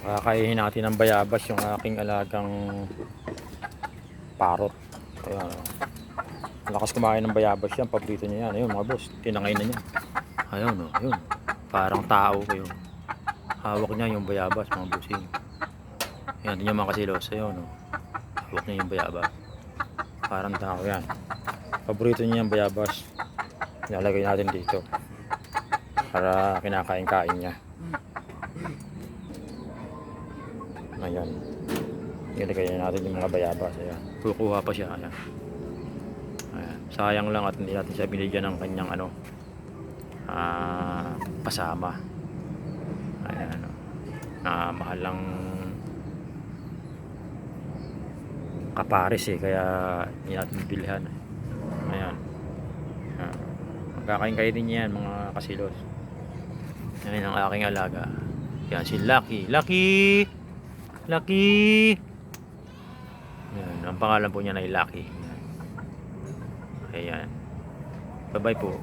Kakainin natin ng bayabas yung aking alagang parot. Ayan. Lakas kumain ng bayabas yan. Paborito niya yan. Ayun mga boss. Tinangay na niya. Ayun o. Ayun. Parang tao kayo. Hawak niya yung bayabas mga bossing. Ayan. Din yung mga kasilos. Ayun o. Hawak niya yung bayabas. Parang tao yan. Paborito niya yung bayabas. Ilalagay natin dito. Para kinakain-kain niya. Ayan. Ilagay natin yung mga bayabas. Ayan. Kukuha pa siya. Ayan. Ayan. Sayang lang at hindi natin siya binigyan ng kanyang pasama. Ayan. Mahal lang kapares kaya hindi natin bilhan. Ayan. Magkakain-kainin niya yan mga kasilos. Ayan ang aking alaga. Yan si Lucky. Lucky! Lucky! Yan, ang pangalan po niya ay Lucky. Ayan. Bye-bye po.